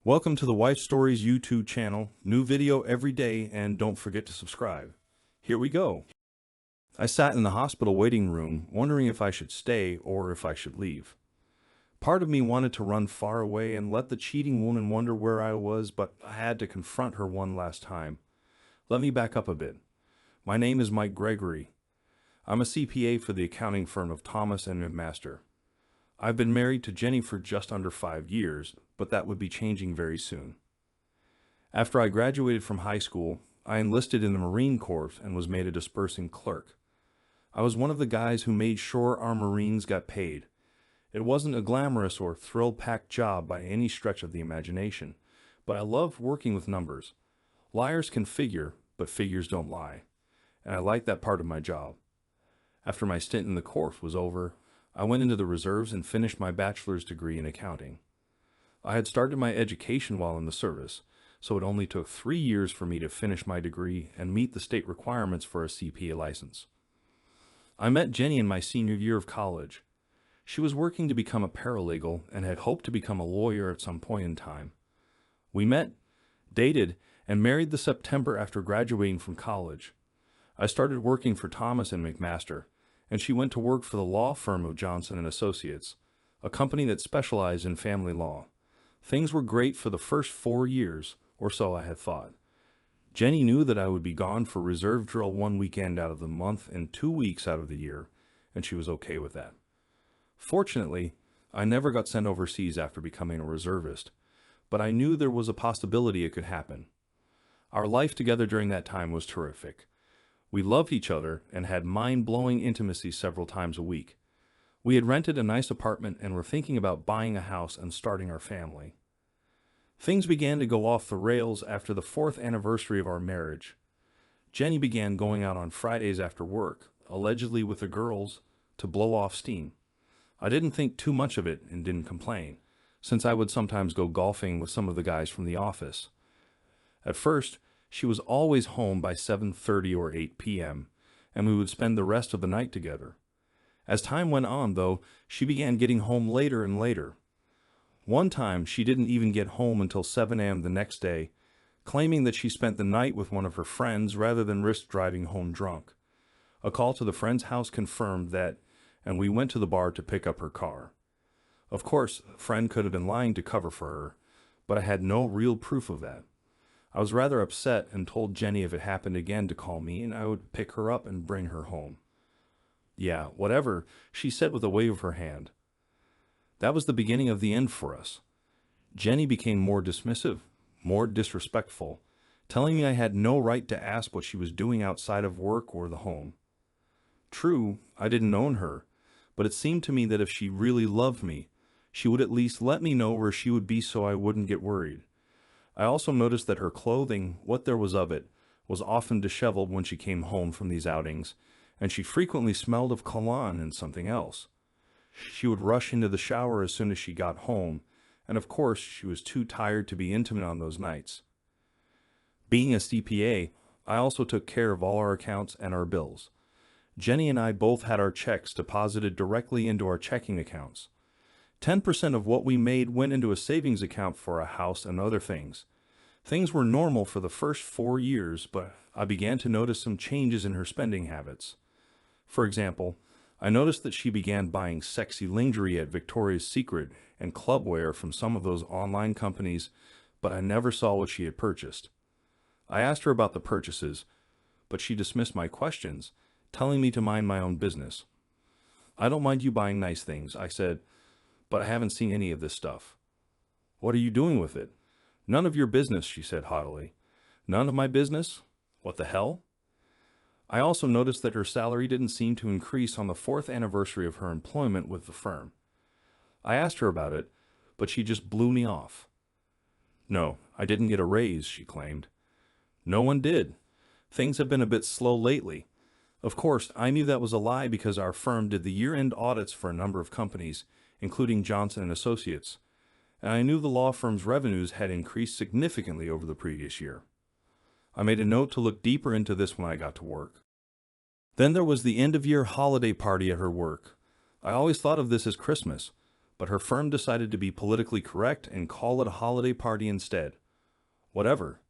Welcome to the Wife Stories YouTube channel. New video every day, and don't forget to subscribe. Here we go. I sat in the hospital waiting room, wondering if I should stay or if I should leave. Part of me wanted to run far away and let the cheating woman wonder where I was, but I had to confront her one last time. Let me back up a bit. My name is Mike Gregory. I'm a CPA for the accounting firm of Thomas and McMaster. I've been married to Jenny for just under 5 years, but that would be changing very soon. After I graduated from high school, I enlisted in the Marine Corps and was made a dispersing clerk. I was one of the guys who made sure our Marines got paid. It wasn't a glamorous or thrill-packed job by any stretch of the imagination, but I loved working with numbers. Liars can figure, but figures don't lie, and I liked that part of my job. After my stint in the Corps was over, I went into the reserves and finished my bachelor's degree in accounting. I had started my education while in the service, so it only took 3 years for me to finish my degree and meet the state requirements for a CPA license. I met Jenny in my senior year of college. She was working to become a paralegal and had hoped to become a lawyer at some point in time. We met, dated, and married the September after graduating from college. I started working for Thomas and McMaster, and she went to work for the law firm of Johnson & Associates, a company that specialized in family law. Things were great for the first 4 years, or so I had thought. Jenny knew that I would be gone for reserve drill 1 weekend out of the month and 2 weeks out of the year, and she was okay with that. Fortunately, I never got sent overseas after becoming a reservist, but I knew there was a possibility it could happen. Our life together during that time was terrific. We loved each other and had mind-blowing intimacy several times a week. We had rented a nice apartment and were thinking about buying a house and starting our family. Things began to go off the rails after the 4th anniversary of our marriage. Jenny began going out on Fridays after work, allegedly with the girls, to blow off steam. I didn't think too much of it and didn't complain, since I would sometimes go golfing with some of the guys from the office. At first, she was always home by 7:30 or 8 p.m., and we would spend the rest of the night together. As time went on, though, she began getting home later and later. One time, she didn't even get home until 7 a.m. the next day, claiming that she spent the night with one of her friends rather than risk driving home drunk. A call to the friend's house confirmed that, and we went to the bar to pick up her car. Of course, a friend could have been lying to cover for her, but I had no real proof of that. I was rather upset and told Jenny if it happened again to call me and I would pick her up and bring her home. Yeah, whatever, she said with a wave of her hand. That was the beginning of the end for us. Jenny became more dismissive, more disrespectful, telling me I had no right to ask what she was doing outside of work or the home. True, I didn't own her, but it seemed to me that if she really loved me, she would at least let me know where she would be so I wouldn't get worried. I also noticed that her clothing, what there was of it, was often disheveled when she came home from these outings, and she frequently smelled of cologne and something else. She would rush into the shower as soon as she got home, and of course she was too tired to be intimate on those nights. Being a CPA, I also took care of all our accounts and our bills. Jenny and I both had our checks deposited directly into our checking accounts. 10% of what we made went into a savings account for a house and other things. Things were normal for the first 4 years, but I began to notice some changes in her spending habits. For example, I noticed that she began buying sexy lingerie at Victoria's Secret and clubwear from some of those online companies, but I never saw what she had purchased. I asked her about the purchases, but she dismissed my questions, telling me to mind my own business. I don't mind you buying nice things, I said, but I haven't seen any of this stuff. What are you doing with it? None of your business, she said haughtily. None of my business? What the hell? I also noticed that her salary didn't seem to increase on the 4th anniversary of her employment with the firm. I asked her about it, but she just blew me off. No, I didn't get a raise, she claimed. No one did. Things have been a bit slow lately. Of course, I knew that was a lie because our firm did the year-end audits for a number of companies, including Johnson & Associates, and I knew the law firm's revenues had increased significantly over the previous year. I made a note to look deeper into this when I got to work. Then there was the end-of-year holiday party at her work. I always thought of this as Christmas, but her firm decided to be politically correct and call it a holiday party instead. Whatever.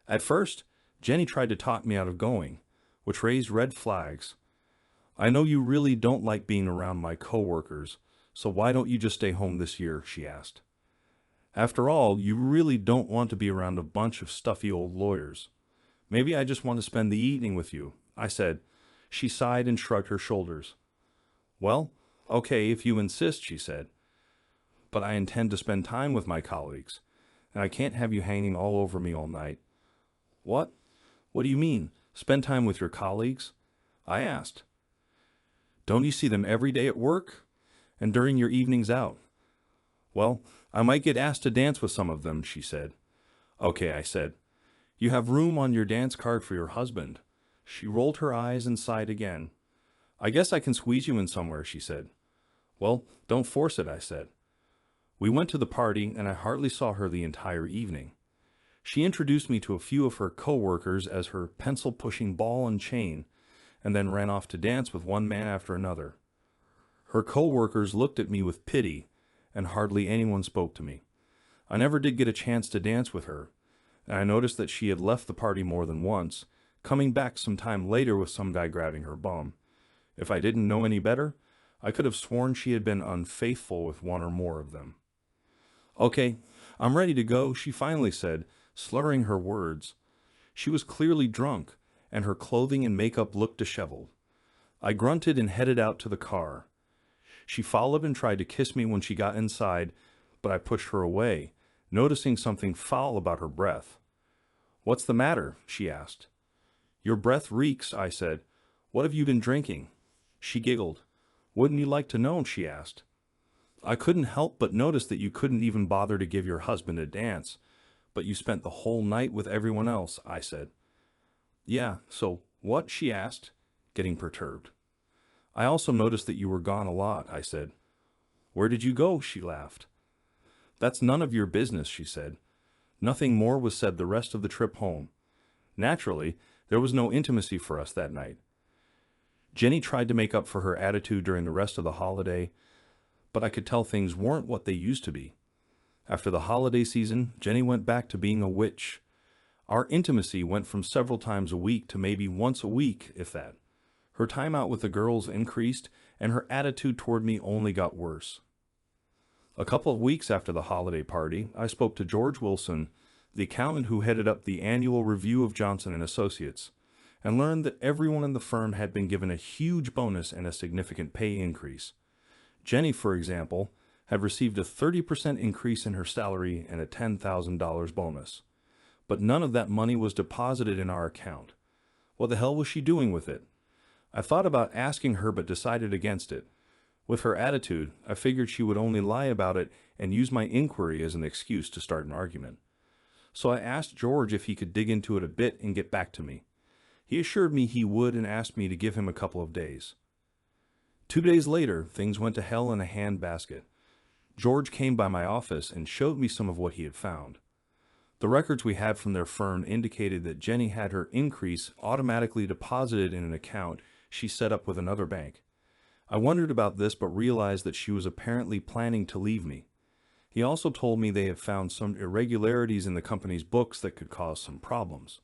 At first, Jenny tried to talk me out of going, which raised red flags. I know you really don't like being around my coworkers, so why don't you just stay home this year, she asked. After all, you really don't want to be around a bunch of stuffy old lawyers. Maybe I just want to spend the evening with you, I said. She sighed and shrugged her shoulders. Well, okay, if you insist, she said. But I intend to spend time with my colleagues, and I can't have you hanging all over me all night. What? What do you mean, spend time with your colleagues? I asked. Don't you see them every day at work? And during your evenings out? Well, I might get asked to dance with some of them, she said. Okay, I said. You have room on your dance card for your husband. She rolled her eyes and sighed again. I guess I can squeeze you in somewhere, she said. Well, don't force it, I said. We went to the party, and I hardly saw her the entire evening. She introduced me to a few of her co-workers as her pencil-pushing ball and chain, and then ran off to dance with one man after another. Her co-workers looked at me with pity, and hardly anyone spoke to me. I never did get a chance to dance with her, and I noticed that she had left the party more than once, coming back some time later with some guy grabbing her bum. If I didn't know any better, I could have sworn she had been unfaithful with one or more of them. Okay, I'm ready to go, she finally said, slurring her words. She was clearly drunk, and her clothing and makeup looked disheveled. I grunted and headed out to the car. She followed and tried to kiss me when she got inside, but I pushed her away, noticing something foul about her breath. What's the matter? She asked. Your breath reeks, I said. What have you been drinking? She giggled. Wouldn't you like to know? She asked. I couldn't help but notice that you couldn't even bother to give your husband a dance, but you spent the whole night with everyone else, I said. Yeah, so what? She asked, getting perturbed. I also noticed that you were gone a lot, I said. Where did you go? She laughed. That's none of your business, she said. Nothing more was said the rest of the trip home. Naturally, there was no intimacy for us that night. Jenny tried to make up for her attitude during the rest of the holiday, but I could tell things weren't what they used to be. After the holiday season, Jenny went back to being a witch. Our intimacy went from several times a week to maybe once a week, if that. Her time out with the girls increased, and her attitude toward me only got worse. A couple of weeks after the holiday party, I spoke to George Wilson, the accountant who headed up the annual review of Johnson & Associates, and learned that everyone in the firm had been given a huge bonus and a significant pay increase. Jenny, for example, had received a 30% increase in her salary and a $10,000 bonus. But none of that money was deposited in our account. What the hell was she doing with it? I thought about asking her but decided against it. With her attitude, I figured she would only lie about it and use my inquiry as an excuse to start an argument. So I asked George if he could dig into it a bit and get back to me. He assured me he would and asked me to give him a couple of days. 2 days later, things went to hell in a handbasket. George came by my office and showed me some of what he had found. The records we had from their firm indicated that Jenny had her increase automatically deposited in an account she set up with another bank. I wondered about this but realized that she was apparently planning to leave me. He also told me they had found some irregularities in the company's books that could cause some problems.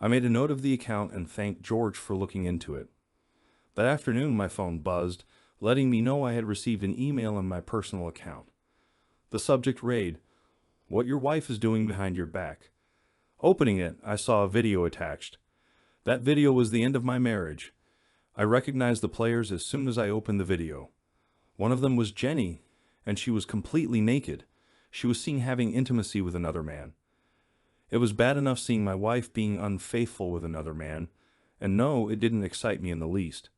I made a note of the account and thanked George for looking into it. That afternoon my phone buzzed, letting me know I had received an email on my personal account. The subject read, "What your wife is doing behind your back." Opening it, I saw a video attached. That video was the end of my marriage. I recognized the players as soon as I opened the video. One of them was Jenny, and she was completely naked. She was seen having intimacy with another man. It was bad enough seeing my wife being unfaithful with another man, and no, it didn't excite me in the least.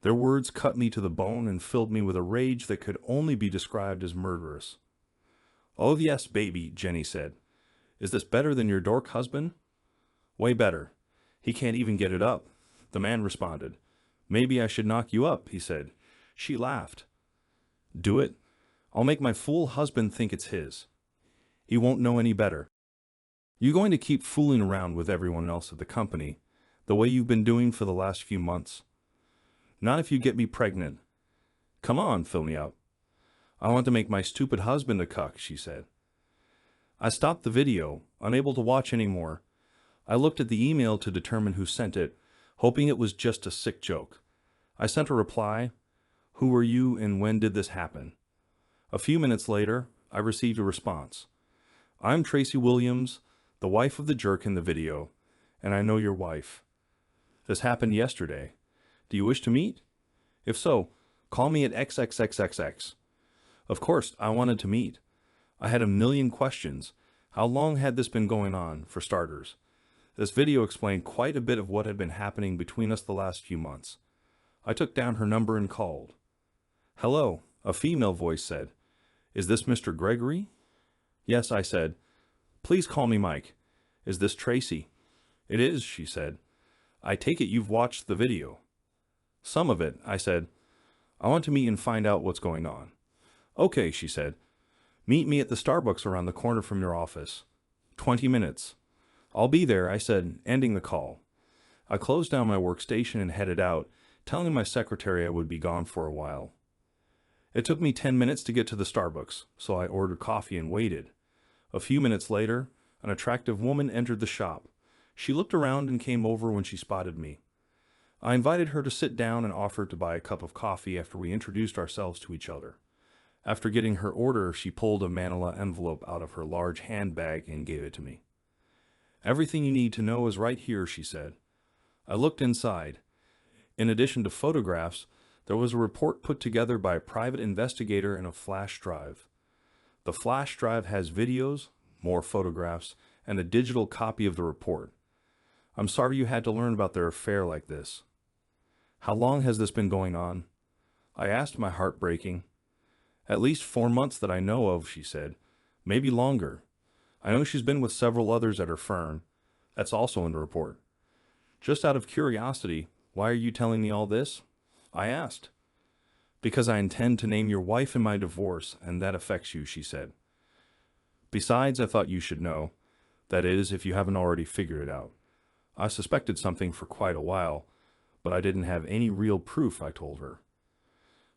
Their words cut me to the bone and filled me with a rage that could only be described as murderous. "Oh yes, baby," Jenny said. "Is this better than your dork husband?" "Way better. He can't even get it up," the man responded. "Maybe I should knock you up," he said. She laughed. "Do it. I'll make my fool husband think it's his. He won't know any better. You going to keep fooling around with everyone else at the company, the way you've been doing for the last few months? Not if you get me pregnant. Come on, fill me up." I want to make my stupid husband a cuck, she said. I stopped the video, unable to watch anymore. I looked at the email to determine who sent it, hoping it was just a sick joke. I sent a reply, "Who are you and when did this happen?" A few minutes later, I received a response. "I'm Tracy Williams, the wife of the jerk in the video, and I know your wife. This happened yesterday. Do you wish to meet? If so, call me at XXXXX. Of course, I wanted to meet. I had a million questions. How long had this been going on, for starters? This video explained quite a bit of what had been happening between us the last few months. I took down her number and called. "Hello," a female voice said. "Is this Mr. Gregory?" "Yes," I said. "Please call me Mike. Is this Tracy?" "It is," she said. "I take it you've watched the video." "Some of it," I said. "I want to meet and find out what's going on." "Okay," she said. "Meet me at the Starbucks around the corner from your office. 20 minutes. "I'll be there," I said, ending the call. I closed down my workstation and headed out, telling my secretary I would be gone for a while. It took me 10 minutes to get to the Starbucks, so I ordered coffee and waited. A few minutes later, an attractive woman entered the shop. She looked around and came over when she spotted me. I invited her to sit down and offered to buy a cup of coffee after we introduced ourselves to each other. After getting her order, she pulled a manila envelope out of her large handbag and gave it to me. "Everything you need to know is right here," she said. I looked inside. In addition to photographs, there was a report put together by a private investigator and a flash drive. The flash drive has videos, more photographs, and a digital copy of the report. "I'm sorry you had to learn about their affair like this." "How long has this been going on?" I asked, my heart breaking. "At least 4 months that I know of," she said. "Maybe longer. I know she's been with several others at her firm. That's also in the report." "Just out of curiosity, why are you telling me all this?" I asked. "Because I intend to name your wife in my divorce, and that affects you," she said. "Besides, I thought you should know. That is, if you haven't already figured it out. I suspected something for quite a while, but I didn't have any real proof," I told her.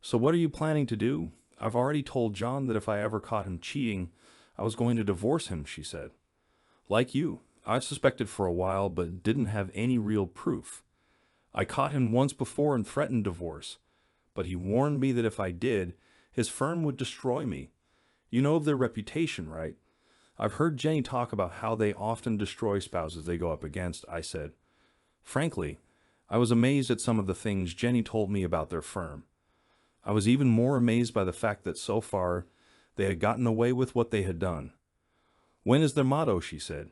"So what are you planning to do?" "I've already told John that if I ever caught him cheating, I was going to divorce him," she said. "Like you, I suspected for a while, but didn't have any real proof. I caught him once before and threatened divorce, but he warned me that if I did, his firm would destroy me. You know of their reputation, right? I've heard Jenny talk about how they often destroy spouses they go up against," I said. Frankly, I was amazed at some of the things Jenny told me about their firm. I was even more amazed by the fact that so far, they had gotten away with what they had done. "When is their motto?" she said.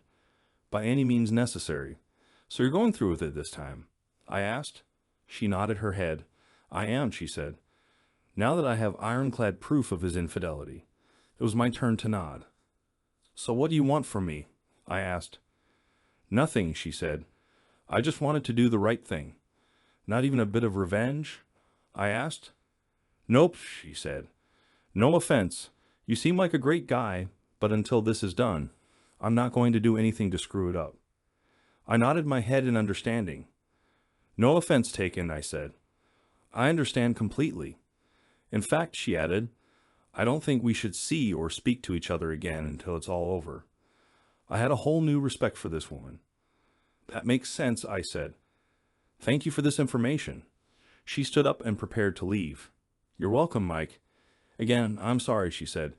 "By any means necessary. So you're going through with it this time?" I asked. She nodded her head. "I am," she said. "Now that I have ironclad proof of his infidelity." It was my turn to nod. "So what do you want from me?" I asked. "Nothing," she said. "I just wanted to do the right thing." "Not even a bit of revenge?" I asked. "Nope," she said. "No offense. You seem like a great guy, but until this is done, I'm not going to do anything to screw it up." I nodded my head in understanding. "No offense taken," I said. "I understand completely. In fact," she added, "I don't think we should see or speak to each other again until it's all over." I had a whole new respect for this woman. "That makes sense," I said. "Thank you for this information." She stood up and prepared to leave. "You're welcome, Mike." "Again, I'm sorry," she said.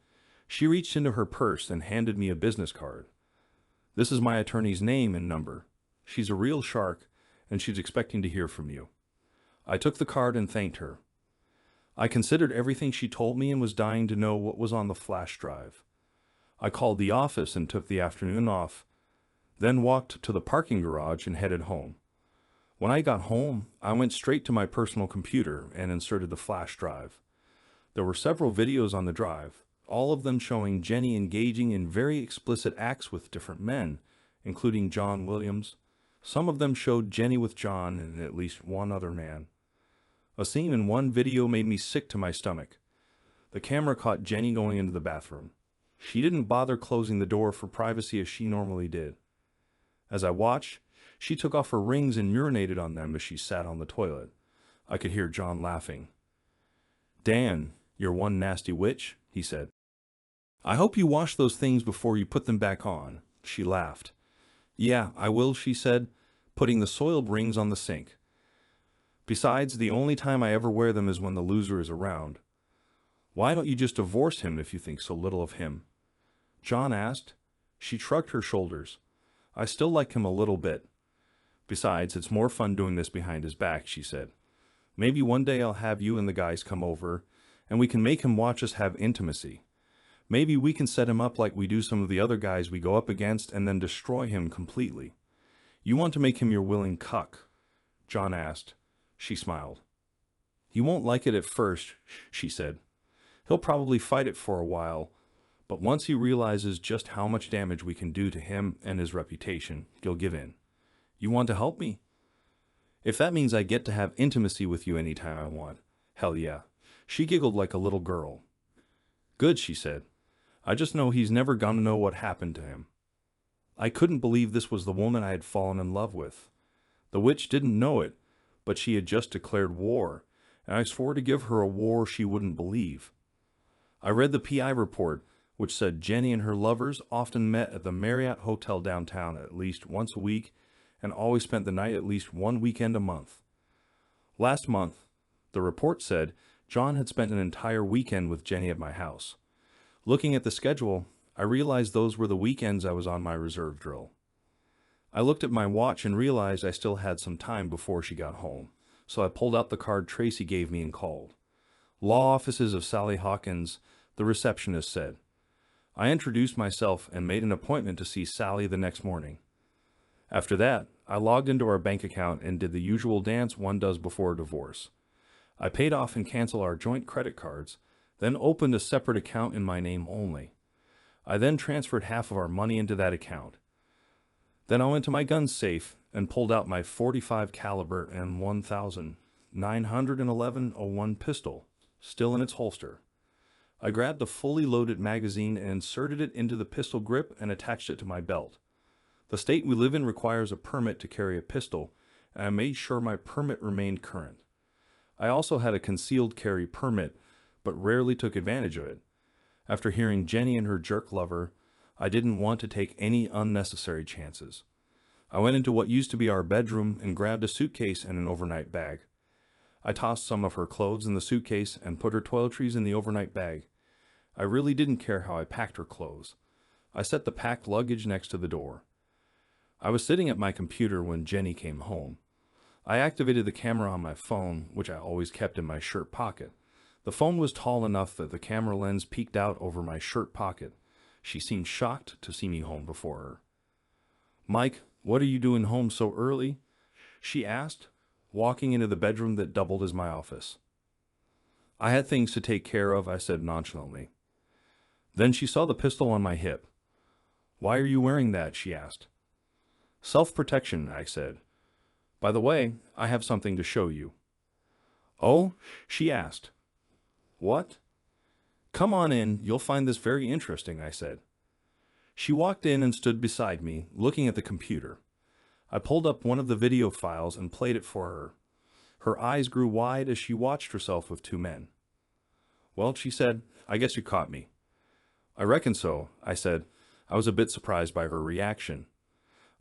She reached into her purse and handed me a business card. "This is my attorney's name and number. She's a real shark, and she's expecting to hear from you." I took the card and thanked her. I considered everything she told me and was dying to know what was on the flash drive. I called the office and took the afternoon off, then walked to the parking garage and headed home. When I got home, I went straight to my personal computer and inserted the flash drive. There were several videos on the drive, all of them showing Jenny engaging in very explicit acts with different men, including John Williams. Some of them showed Jenny with John and at least one other man. A scene in one video made me sick to my stomach. The camera caught Jenny going into the bathroom. She didn't bother closing the door for privacy as she normally did. As I watched, she took off her rings and urinated on them as she sat on the toilet. I could hear John laughing. "Dan, you're one nasty witch," he said. I hope you wash those things before you put them back on, she laughed. Yeah, I will, she said, putting the soiled rings on the sink. Besides, the only time I ever wear them is when the loser is around. Why don't you just divorce him if you think so little of him? John asked. She shrugged her shoulders. I still like him a little bit. Besides, it's more fun doing this behind his back, she said. Maybe one day I'll have you and the guys come over, and we can make him watch us have intimacy. Maybe we can set him up like we do some of the other guys we go up against and then destroy him completely. You want to make him your willing cuck? John asked. She smiled. He won't like it at first, she said. He'll probably fight it for a while, but once he realizes just how much damage we can do to him and his reputation, he'll give in. You want to help me? If that means I get to have intimacy with you anytime I want, hell yeah. She giggled like a little girl. Good, she said. I just know he's never gonna know what happened to him. I couldn't believe this was the woman I had fallen in love with. The witch didn't know it, but she had just declared war, and I swore to give her a war she wouldn't believe. I read the PI report, which said Jenny and her lovers often met at the Marriott Hotel downtown at least once a week and always spent the night at least one weekend a month. Last month, the report said John had spent an entire weekend with Jenny at my house. Looking at the schedule, I realized those were the weekends I was on my reserve drill. I looked at my watch and realized I still had some time before she got home, so I pulled out the card Tracy gave me and called. Law Offices of Sally Hawkins, the receptionist said. I introduced myself and made an appointment to see Sally the next morning. After that, I logged into our bank account and did the usual dance one does before a divorce. I paid off and canceled our joint credit cards, then opened a separate account in my name only. I then transferred half of our money into that account. Then I went to my gun safe and pulled out my .45 caliber and 1,911-01 pistol, still in its holster. I grabbed the fully loaded magazine and inserted it into the pistol grip and attached it to my belt. The state we live in requires a permit to carry a pistol, and I made sure my permit remained current. I also had a concealed carry permit, but rarely took advantage of it. After hearing Jenny and her jerk lover, I didn't want to take any unnecessary chances. I went into what used to be our bedroom and grabbed a suitcase and an overnight bag. I tossed some of her clothes in the suitcase and put her toiletries in the overnight bag. I really didn't care how I packed her clothes. I set the packed luggage next to the door. I was sitting at my computer when Jenny came home. I activated the camera on my phone, which I always kept in my shirt pocket. The phone was tall enough that the camera lens peeked out over my shirt pocket. She seemed shocked to see me home before her. Mike, what are you doing home so early? She asked, walking into the bedroom that doubled as my office. I had things to take care of, I said nonchalantly. Then she saw the pistol on my hip. Why are you wearing that? She asked. Self-protection, I said. By the way, I have something to show you. Oh? She asked. What? Come on in, you'll find this very interesting, I said. She walked in and stood beside me, looking at the computer. I pulled up one of the video files and played it for her. Her eyes grew wide as she watched herself with two men. Well, she said, I guess you caught me. I reckon so, I said. I was a bit surprised by her reaction.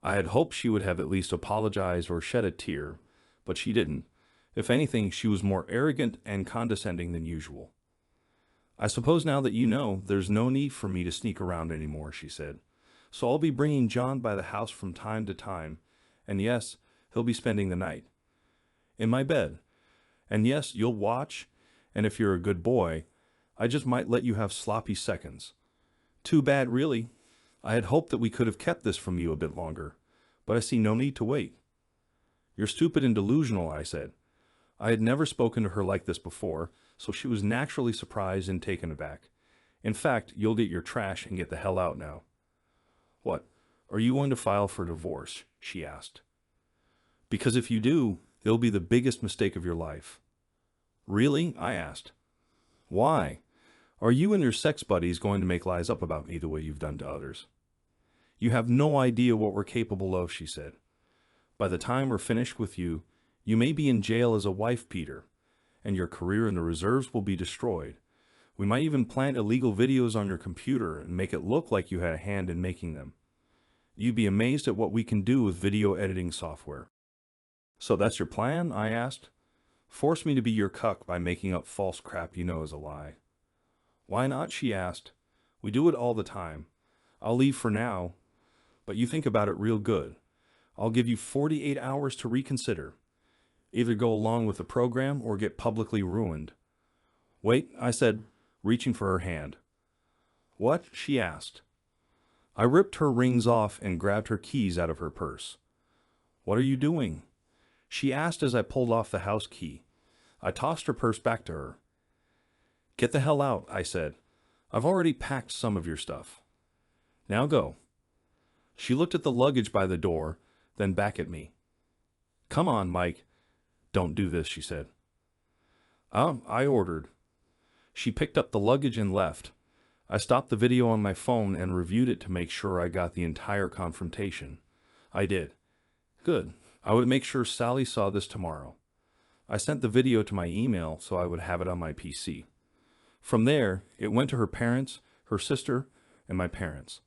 I had hoped she would have at least apologized or shed a tear, but she didn't. If anything, she was more arrogant and condescending than usual. I suppose now that you know, there's no need for me to sneak around anymore, she said. So I'll be bringing John by the house from time to time, and yes, he'll be spending the night. In my bed. And yes, you'll watch, and if you're a good boy, I just might let you have sloppy seconds. Too bad, really. I had hoped that we could have kept this from you a bit longer, but I see no need to wait. You're stupid and delusional, I said. I had never spoken to her like this before, so she was naturally surprised and taken aback. In fact, you'll get your trash and get the hell out now. What, are you going to file for divorce? She asked. Because if you do, it'll be the biggest mistake of your life. Really? I asked. Why? Are you and your sex buddies going to make lies up about me the way you've done to others? You have no idea what we're capable of, she said. By the time we're finished with you, you may be in jail as a wife-beater, and your career in the reserves will be destroyed. We might even plant illegal videos on your computer and make it look like you had a hand in making them. You'd be amazed at what we can do with video editing software. So that's your plan? I asked. Force me to be your cuck by making up false crap you know is a lie. Why not? She asked. We do it all the time. I'll leave for now, but you think about it real good. I'll give you 48 hours to reconsider. Either go along with the program or get publicly ruined. Wait, I said, reaching for her hand. What? She asked. I ripped her rings off and grabbed her keys out of her purse. What are you doing? She asked as I pulled off the house key. I tossed her purse back to her. Get the hell out, I said. I've already packed some of your stuff. Now go. She looked at the luggage by the door, then back at me. Come on, Mike. Don't do this, she said. I ordered. She picked up the luggage and left. I stopped the video on my phone and reviewed it to make sure I got the entire confrontation. I did. Good. I would make sure Sally saw this tomorrow. I sent the video to my email so I would have it on my PC. From there, it went to her parents, her sister, and my parents.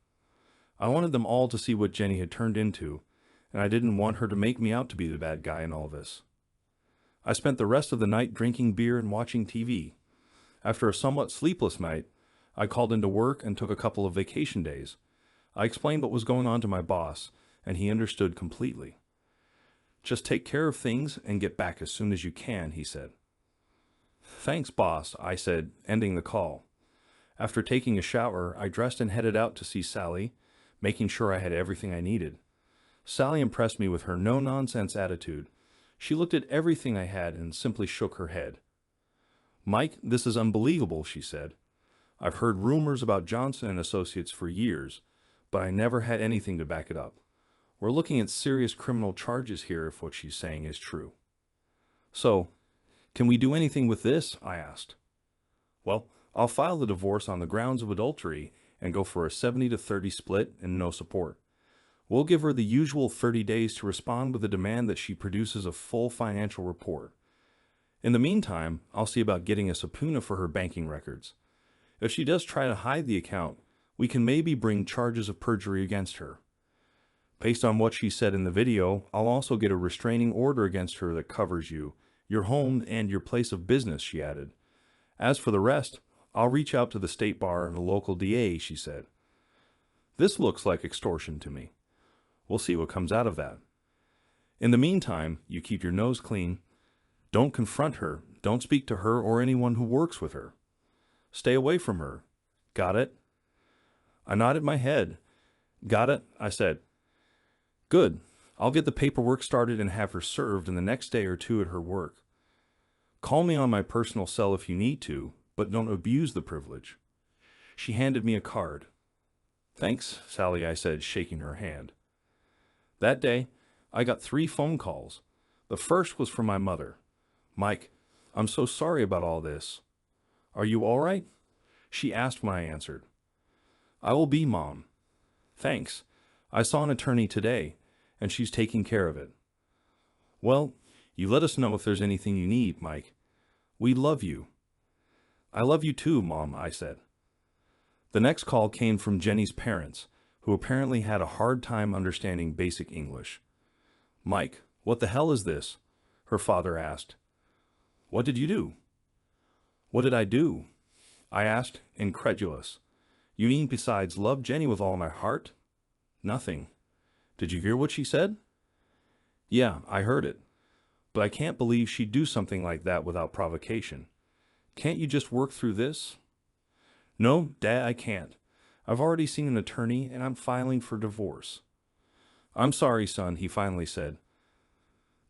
I wanted them all to see what Jenny had turned into, and I didn't want her to make me out to be the bad guy in all this. I spent the rest of the night drinking beer and watching TV. After a somewhat sleepless night, I called into work and took a couple of vacation days. I explained what was going on to my boss, and he understood completely. Just take care of things and get back as soon as you can, he said. Thanks, boss, I said, ending the call. After taking a shower, I dressed and headed out to see Sally, making sure I had everything I needed. Sally impressed me with her no-nonsense attitude. She looked at everything I had and simply shook her head. Mike, this is unbelievable, she said. I've heard rumors about Johnson & Associates for years, but I never had anything to back it up. We're looking at serious criminal charges here if what she's saying is true. So, can we do anything with this? I asked. Well, I'll file the divorce on the grounds of adultery and go for a 70-30 split and no support. We'll give her the usual 30 days to respond with a demand that she produces a full financial report. In the meantime, I'll see about getting a subpoena for her banking records. If she does try to hide the account, we can maybe bring charges of perjury against her. Based on what she said in the video, I'll also get a restraining order against her that covers you, your home, and your place of business, she added. As for the rest, I'll reach out to the state bar and the local DA, she said. This looks like extortion to me. We'll see what comes out of that. In the meantime, you keep your nose clean. Don't confront her. Don't speak to her or anyone who works with her. Stay away from her. Got it? I nodded my head. Got it, I said. Good. I'll get the paperwork started and have her served in the next day or two at her work. Call me on my personal cell if you need to, but don't abuse the privilege. She handed me a card. Thanks, Sally, I said, shaking her hand. That day, I got 3 phone calls. The first was from my mother. Mike, I'm so sorry about all this. Are you all right? She asked when I answered. I will be, Mom. Thanks. I saw an attorney today, and she's taking care of it. Well, you let us know if there's anything you need, Mike. We love you. I love you too, Mom, I said. The next call came from Jenny's parents, who apparently had a hard time understanding basic English. Mike, what the hell is this? Her father asked. What did you do? What did I do? I asked, incredulous. You mean besides love Jenny with all my heart? Nothing. Did you hear what she said? Yeah, I heard it. But I can't believe she'd do something like that without provocation. Can't you just work through this? No, Dad, I can't. I've already seen an attorney and I'm filing for divorce. I'm sorry, son, he finally said.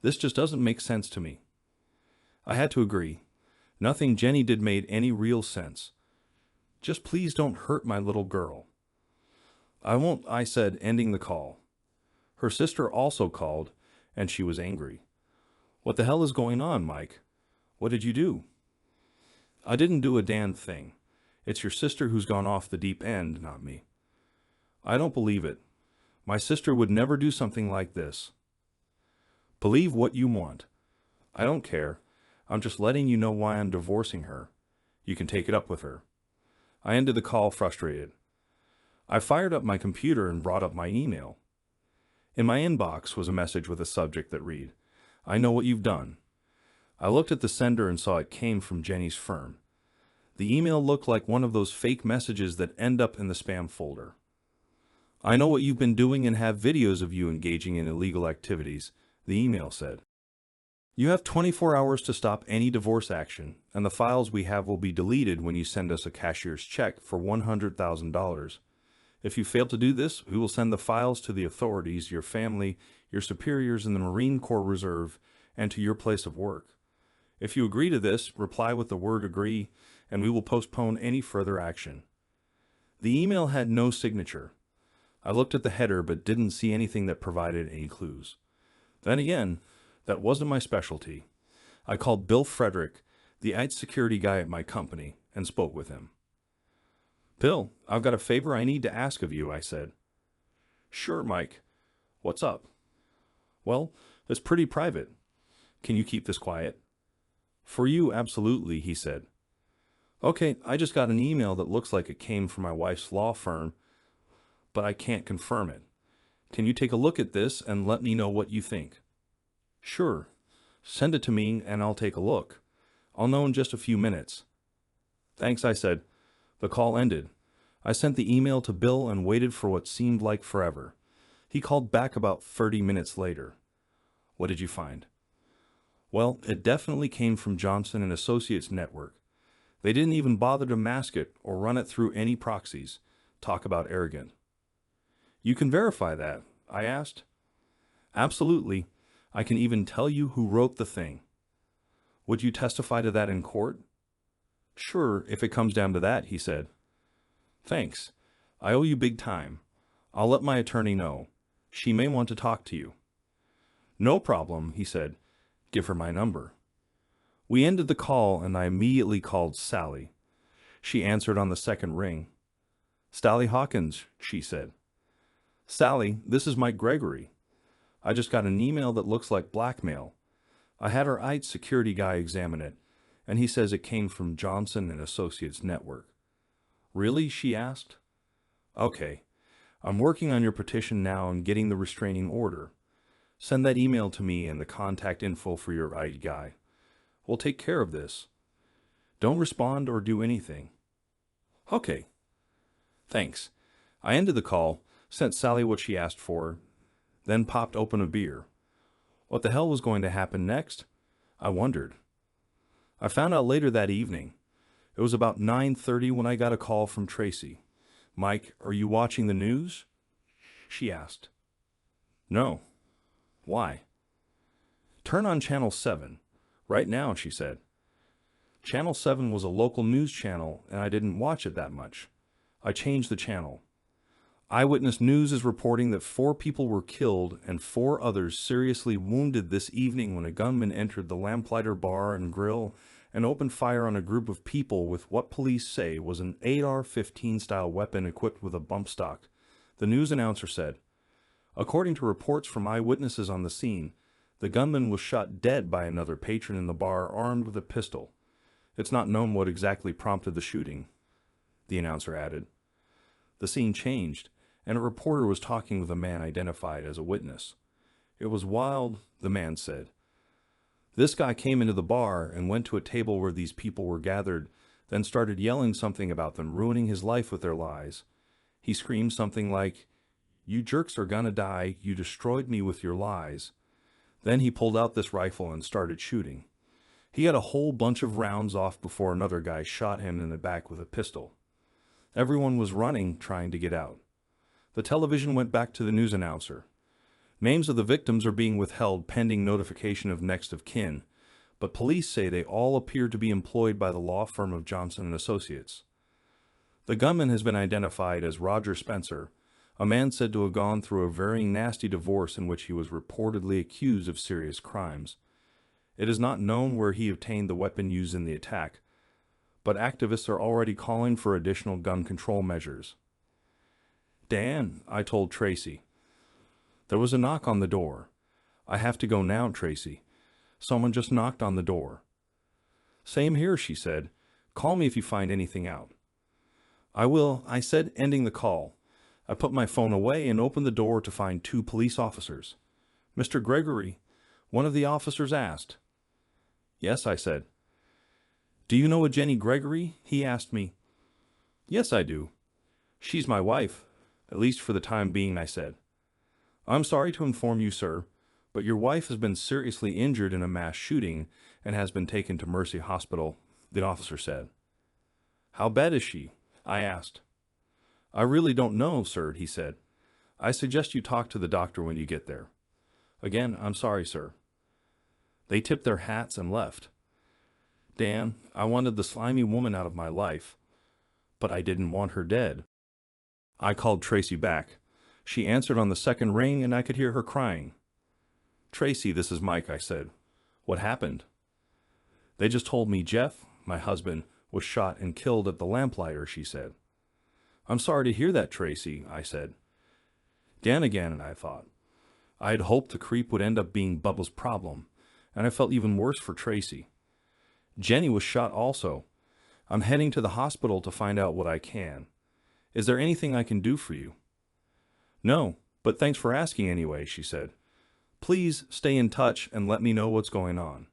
This just doesn't make sense to me. I had to agree. Nothing Jenny did made any real sense. Just please don't hurt my little girl. I won't, I said, ending the call. Her sister also called, and she was angry. What the hell is going on, Mike? What did you do? I didn't do a damn thing. It's your sister who's gone off the deep end, not me. I don't believe it. My sister would never do something like this. Believe what you want. I don't care. I'm just letting you know why I'm divorcing her. You can take it up with her. I ended the call frustrated. I fired up my computer and brought up my email. In my inbox was a message with a subject that read, "I know what you've done." I looked at the sender and saw it came from Jenny's firm. The email looked like one of those fake messages that end up in the spam folder. "I know what you've been doing and have videos of you engaging in illegal activities," the email said. "You have 24 hours to stop any divorce action, and the files we have will be deleted when you send us a cashier's check for $100,000. If you fail to do this, we will send the files to the authorities, your family, your superiors in the Marine Corps Reserve, and to your place of work. If you agree to this, reply with the word agree, and we will postpone any further action." The email had no signature. I looked at the header but didn't see anything that provided any clues. Then again, that wasn't my specialty. I called Bill Frederick, the IT security guy at my company, and spoke with him. "Bill, I've got a favor I need to ask of you," I said. "Sure, Mike. What's up?" "Well, it's pretty private. Can you keep this quiet?" "For you, absolutely," he said. "Okay, I just got an email that looks like it came from my wife's law firm, but I can't confirm it. Can you take a look at this and let me know what you think?" "Sure. Send it to me and I'll take a look. I'll know in just a few minutes." "Thanks," I said. The call ended. I sent the email to Bill and waited for what seemed like forever. He called back about 30 minutes later. "What did you find?" "Well, it definitely came from Johnson and Associates network. They didn't even bother to mask it or run it through any proxies. Talk about arrogant." "You can verify that?" I asked. "Absolutely. I can even tell you who wrote the thing." "Would you testify to that in court?" "Sure, if it comes down to that," he said. "Thanks. I owe you big time. I'll let my attorney know. She may want to talk to you." "No problem," he said. "Give her my number." We ended the call and I immediately called Sally. She answered on the second ring. "Sally Hawkins," she said. "Sally, this is Mike Gregory. I just got an email that looks like blackmail. I had our IT security guy examine it, and he says it came from Johnson and Associates network." "Really?" she asked. "Okay. I'm working on your petition now and getting the restraining order. Send that email to me and the contact info for your IT guy. We'll take care of this. Don't respond or do anything." "Okay. Thanks." I ended the call, sent Sally what she asked for, then popped open a beer. What the hell was going to happen next? I wondered. I found out later that evening. It was about 9:30 when I got a call from Tracy. "Mike, are you watching the news?" she asked. "No." "Why?" "Turn on Channel 7. Right now," she said. Channel 7 was a local news channel, and I didn't watch it that much. I changed the channel. Eyewitness News is reporting that 4 people were killed and 4 others seriously wounded this evening when a gunman entered the Lamplighter Bar and Grill and opened fire on a group of people with what police say was an AR-15 style weapon equipped with a bump stock, the news announcer said. According to reports from eyewitnesses on the scene, the gunman was shot dead by another patron in the bar armed with a pistol. It's not known what exactly prompted the shooting, the announcer added. The scene changed, and a reporter was talking with a man identified as a witness. "It was wild," the man said. "This guy came into the bar and went to a table where these people were gathered, then started yelling something about them ruining his life with their lies. He screamed something like, 'You jerks are gonna die, you destroyed me with your lies.' Then he pulled out this rifle and started shooting. He had a whole bunch of rounds off before another guy shot him in the back with a pistol. Everyone was running, trying to get out." The television went back to the news announcer. "Names of the victims are being withheld pending notification of next of kin, but police say they all appear to be employed by the law firm of Johnson and Associates. The gunman has been identified as Roger Spencer, a man said to have gone through a very nasty divorce in which he was reportedly accused of serious crimes. It is not known where he obtained the weapon used in the attack, but activists are already calling for additional gun control measures." "Dan," I told Tracy. There was a knock on the door. "I have to go now, Tracy. Someone just knocked on the door." "Same here," she said. "Call me if you find anything out." I will, I said, ending the call. I put my phone away and opened the door to find two police officers. Mr. Gregory, one of the officers asked. Yes, I said. Do you know a Jenny Gregory? He asked me. Yes, I do. She's my wife, at least for the time being, I said. I'm sorry to inform you, sir, but your wife has been seriously injured in a mass shooting and has been taken to Mercy Hospital, the officer said. How bad is she? I asked. I really don't know, sir, he said. I suggest you talk to the doctor when you get there. Again, I'm sorry, sir. They tipped their hats and left. Dan, I wanted the slimy woman out of my life, but I didn't want her dead. I called Tracy back. She answered on the second ring and I could hear her crying. Tracy, this is Mike, I said. What happened? They just told me Jeff, my husband, was shot and killed at the lamplighter, she said. I'm sorry to hear that, Tracy, I said. Dan again, I thought. I had hoped the creep would end up being Bubba's problem, and I felt even worse for Tracy. Jenny was shot also. I'm heading to the hospital to find out what I can. Is there anything I can do for you? No, but thanks for asking anyway, she said. Please stay in touch and let me know what's going on.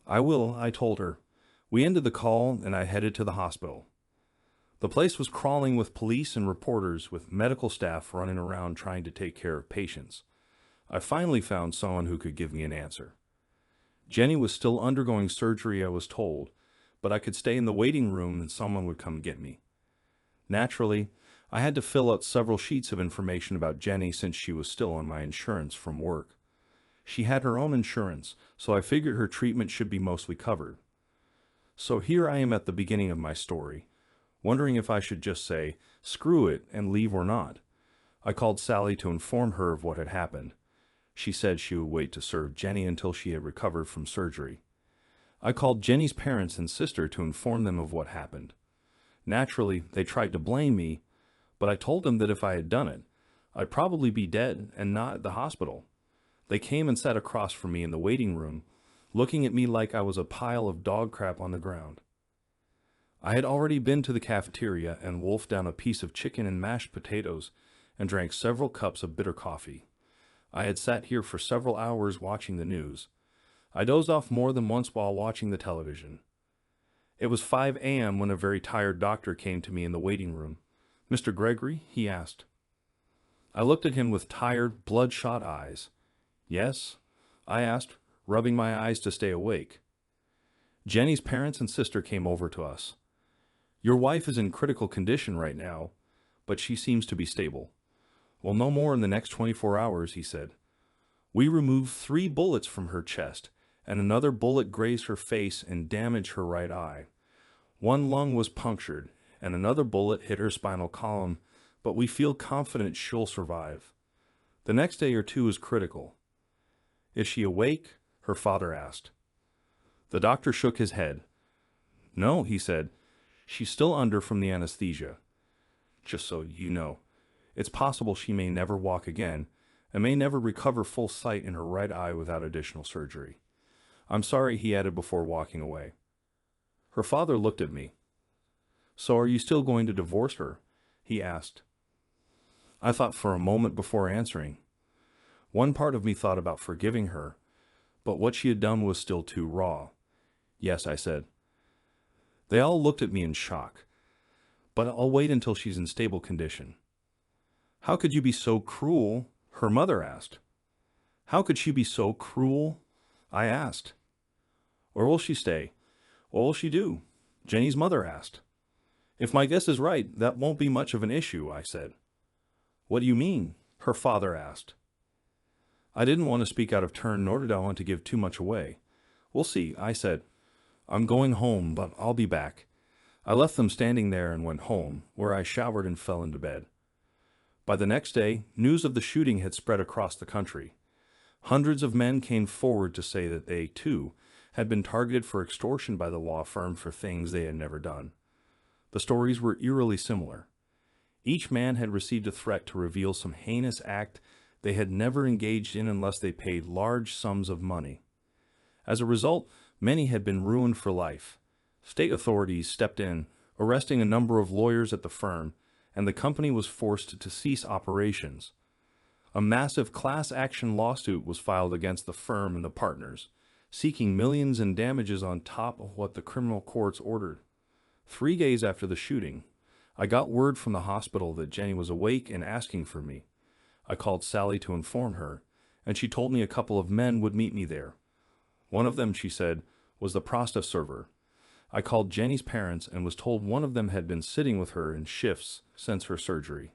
I will, I told her. We ended the call and I headed to the hospital. The place was crawling with police and reporters with medical staff running around trying to take care of patients. I finally found someone who could give me an answer. Jenny was still undergoing surgery, I was told, but I could stay in the waiting room and someone would come get me. Naturally, I had to fill out several sheets of information about Jenny since she was still on my insurance from work. She had her own insurance, so I figured her treatment should be mostly covered. So here I am at the beginning of my story, wondering if I should just say, screw it, and leave or not. I called Sally to inform her of what had happened. She said she would wait to serve Jenny until she had recovered from surgery. I called Jenny's parents and sister to inform them of what happened. Naturally, they tried to blame me, but I told them that if I had done it, I'd probably be dead and not at the hospital. They came and sat across from me in the waiting room, looking at me like I was a pile of dog crap on the ground. I had already been to the cafeteria and wolfed down a piece of chicken and mashed potatoes and drank several cups of bitter coffee. I had sat here for several hours watching the news. I dozed off more than once while watching the television. It was 5 a.m. when a very tired doctor came to me in the waiting room. Mr. Gregory, he asked. I looked at him with tired, bloodshot eyes. Yes? I asked, rubbing my eyes to stay awake. Jenny's parents and sister came over to us. Your wife is in critical condition right now, but she seems to be stable. Well, no more in the next 24 hours, he said. We removed 3 bullets from her chest, and another bullet grazed her face and damaged her right eye. 1 lung was punctured, and another bullet hit her spinal column, but we feel confident she'll survive. The next day or 2 is critical. Is she awake? Her father asked. The doctor shook his head. No, he said. She's still under from the anesthesia. Just so you know. It's possible she may never walk again, and may never recover full sight in her right eye without additional surgery. I'm sorry, he added before walking away. Her father looked at me. So are you still going to divorce her? He asked. I thought for a moment before answering. One part of me thought about forgiving her, but what she had done was still too raw. Yes, I said. They all looked at me in shock. But I'll wait until she's in stable condition. How could you be so cruel? Her mother asked. How could she be so cruel? I asked. Where will she stay? What will she do? Jenny's mother asked. If my guess is right, that won't be much of an issue, I said. What do you mean? Her father asked. I didn't want to speak out of turn, nor did I want to give too much away. We'll see, I said. I'm going home, but I'll be back. I left them standing there and went home, where I showered and fell into bed. By the next day, news of the shooting had spread across the country. Hundreds of men came forward to say that they, too, had been targeted for extortion by the law firm for things they had never done. The stories were eerily similar. Each man had received a threat to reveal some heinous act they had never engaged in unless they paid large sums of money. As a result, many had been ruined for life. State authorities stepped in, arresting a number of lawyers at the firm, and the company was forced to cease operations. A massive class action lawsuit was filed against the firm and the partners, seeking millions in damages on top of what the criminal courts ordered. 3 days after the shooting, I got word from the hospital that Jenny was awake and asking for me. I called Sally to inform her, and she told me a couple of men would meet me there. One of them, she said, was the process server. I called Jenny's parents and was told one of them had been sitting with her in shifts since her surgery.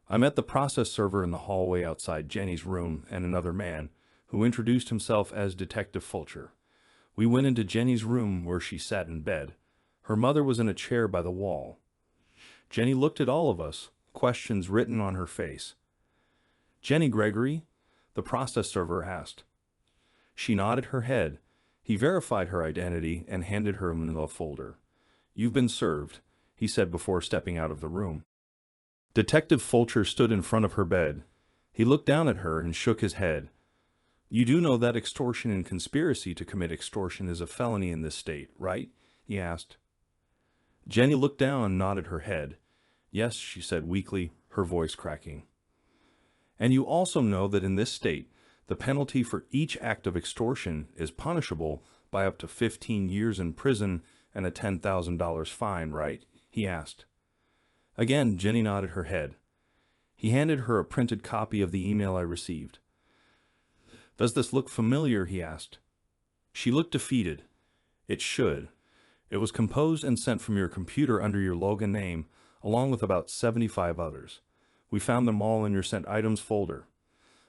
I met the process server in the hallway outside Jenny's room and another man, who introduced himself as Detective Fulcher. We went into Jenny's room where she sat in bed. Her mother was in a chair by the wall. Jenny looked at all of us, questions written on her face. "Jenny Gregory?" the process server asked. She nodded her head. He verified her identity and handed her a manila folder. "You've been served," he said before stepping out of the room. Detective Fulcher stood in front of her bed. He looked down at her and shook his head. "You do know that extortion and conspiracy to commit extortion is a felony in this state, right?" he asked. Jenny looked down and nodded her head. "Yes," she said weakly, her voice cracking. "And you also know that in this state, the penalty for each act of extortion is punishable by up to 15 years in prison and a $10,000 fine, right?" he asked. Again, Jenny nodded her head. He handed her a printed copy of the email I received. "Does this look familiar?" he asked. She looked defeated. "It should. It was composed and sent from your computer under your Logan name, along with about 75 others. We found them all in your sent items folder.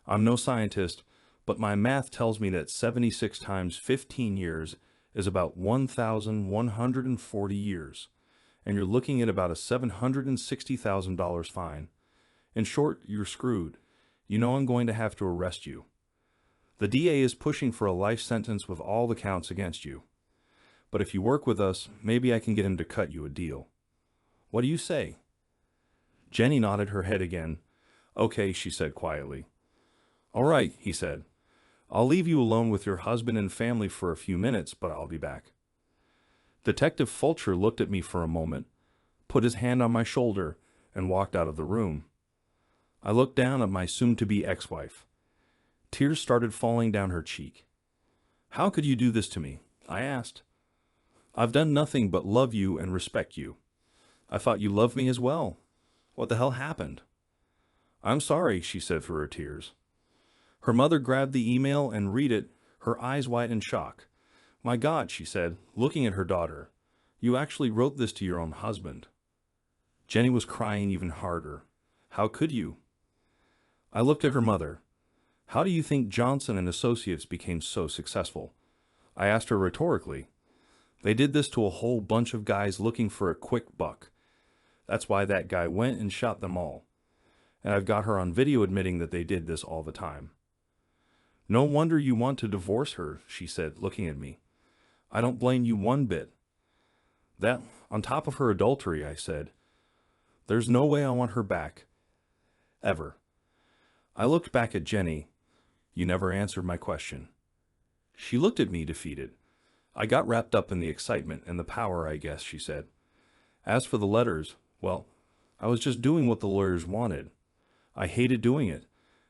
I'm no scientist, but my math tells me that 76 times 15 years is about 1,140 years, and you're looking at about a $760,000 fine. In short, you're screwed. You know I'm going to have to arrest you. The DA is pushing for a life sentence with all the counts against you. But if you work with us, maybe I can get him to cut you a deal. What do you say?" Jenny nodded her head again. "Okay," she said quietly. "All right," he said. "I'll leave you alone with your husband and family for a few minutes, but I'll be back." Detective Fulcher looked at me for a moment, put his hand on my shoulder, and walked out of the room. I looked down at my soon-to-be ex-wife. Tears started falling down her cheek. "How could you do this to me?" I asked. "I've done nothing but love you and respect you. I thought you loved me as well. What the hell happened?" "I'm sorry," she said through her tears. Her mother grabbed the email and read it, her eyes wide in shock. "My God," she said, looking at her daughter. "You actually wrote this to your own husband." Jenny was crying even harder. "How could you?" I looked at her mother. "How do you think Johnson and Associates became so successful?" I asked her rhetorically. "They did this to a whole bunch of guys looking for a quick buck. That's why that guy went and shot them all. And I've got her on video admitting that they did this all the time." "No wonder you want to divorce her," she said, looking at me. "I don't blame you one bit." "That, on top of her adultery," I said. "There's no way I want her back. Ever." I looked back at Jenny. "You never answered my question." She looked at me defeated. "I got wrapped up in the excitement and the power, I guess," she said. "As for the letters, well, I was just doing what the lawyers wanted. I hated doing it,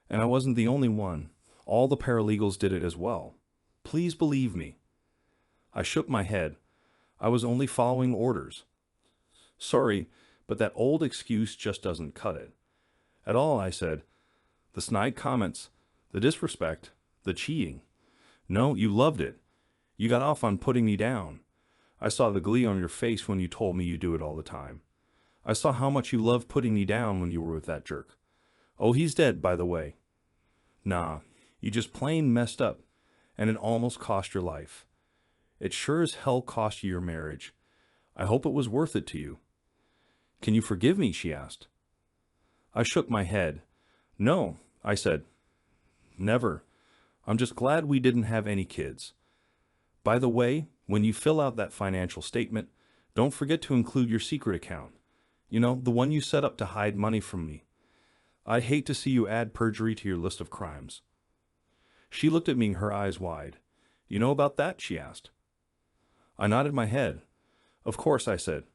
and I wasn't the only one. All the paralegals did it as well. Please believe me." I shook my head. "I was only following orders." "Sorry, but that old excuse just doesn't cut it." "At all," I said. "The snide comments, the disrespect, the cheating. No, you loved it. You got off on putting me down. I saw the glee on your face when you told me you do it all the time. I saw how much you loved putting me down when you were with that jerk. Oh, he's dead, by the way. Nah, you just plain messed up, and it almost cost your life. It sure as hell cost you your marriage. I hope it was worth it to you." "Can you forgive me?" she asked. I shook my head. "No," I said. "Never. I'm just glad we didn't have any kids. By the way, when you fill out that financial statement, don't forget to include your secret account. You know, the one you set up to hide money from me. I'd hate to see you add perjury to your list of crimes." She looked at me, her eyes wide. "You know about that?" she asked. I nodded my head. "Of course," I said.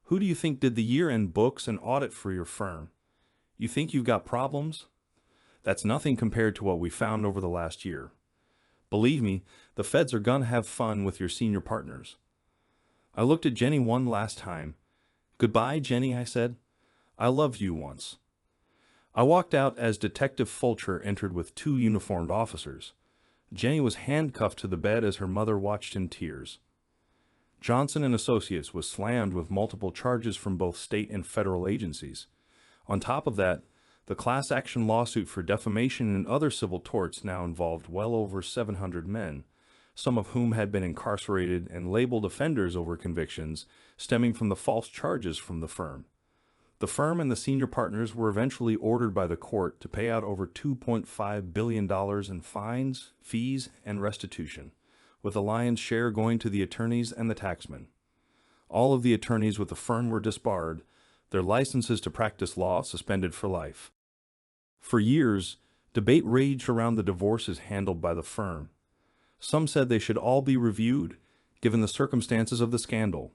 Who do you think did the year-end books and audit for your firm? You think you've got problems? That's nothing compared to what we found over the last year. Believe me, the feds are gonna have fun with your senior partners. I looked at Jenny one last time. Goodbye, Jenny, I said. I loved you once. I walked out as Detective Fulcher entered with two uniformed officers. Jenny was handcuffed to the bed as her mother watched in tears. Johnson and Associates was slammed with multiple charges from both state and federal agencies. On top of that, the class action lawsuit for defamation and other civil torts now involved well over 700 men, some of whom had been incarcerated and labeled offenders over convictions stemming from the false charges from the firm. The firm and the senior partners were eventually ordered by the court to pay out over $2.5 billion in fines, fees, and restitution, with the lion's share going to the attorneys and the taxmen. All of the attorneys with the firm were disbarred, their licenses to practice law suspended for life. For years, debate raged around the divorces handled by the firm. Some said they should all be reviewed, given the circumstances of the scandal.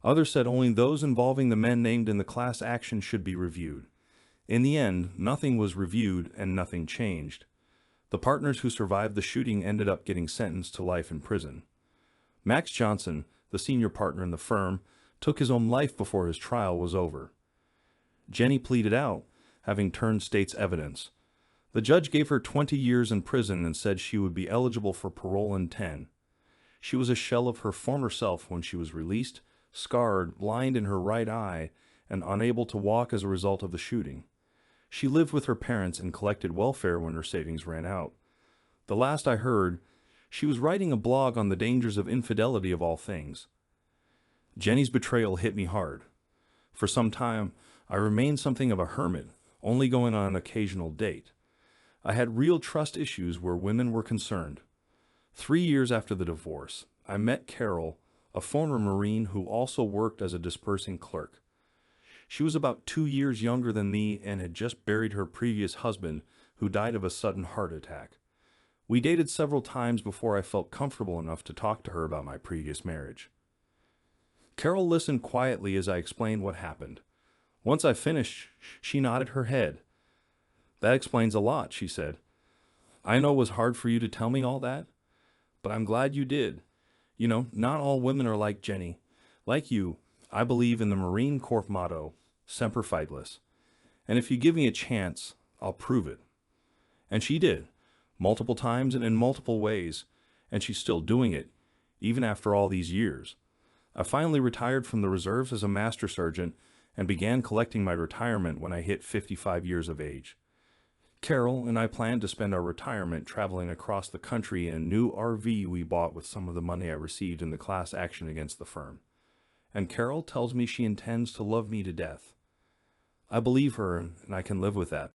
Others said only those involving the men named in the class action should be reviewed. In the end, nothing was reviewed and nothing changed. The partners who survived the shooting ended up getting sentenced to life in prison. Max Johnson, the senior partner in the firm, took his own life before his trial was over. Jenny pleaded out, having turned state's evidence. The judge gave her 20 years in prison and said she would be eligible for parole in 10. She was a shell of her former self when she was released, scarred, blind in her right eye, and unable to walk as a result of the shooting. She lived with her parents and collected welfare when her savings ran out. The last I heard, she was writing a blog on the dangers of infidelity of all things. Jenny's betrayal hit me hard. For some time, I remained something of a hermit, only going on an occasional date. I had real trust issues where women were concerned. 3 years after the divorce, I met Carol, a former Marine who also worked as a dispersing clerk. She was about 2 years younger than me and had just buried her previous husband, who died of a sudden heart attack. We dated several times before I felt comfortable enough to talk to her about my previous marriage. Carol listened quietly as I explained what happened. Once I finished, she nodded her head. "That explains a lot," she said. "I know it was hard for you to tell me all that, but I'm glad you did. You know, not all women are like Jenny. Like you, I believe in the Marine Corps motto, Semper Fidelis. And if you give me a chance, I'll prove it." And she did, multiple times and in multiple ways, and she's still doing it, even after all these years. I finally retired from the reserves as a master sergeant and began collecting my retirement when I hit 55 years of age. Carol and I planned to spend our retirement traveling across the country in a new RV we bought with some of the money I received in the class action against the firm. And Carol tells me she intends to love me to death. I believe her, and I can live with that.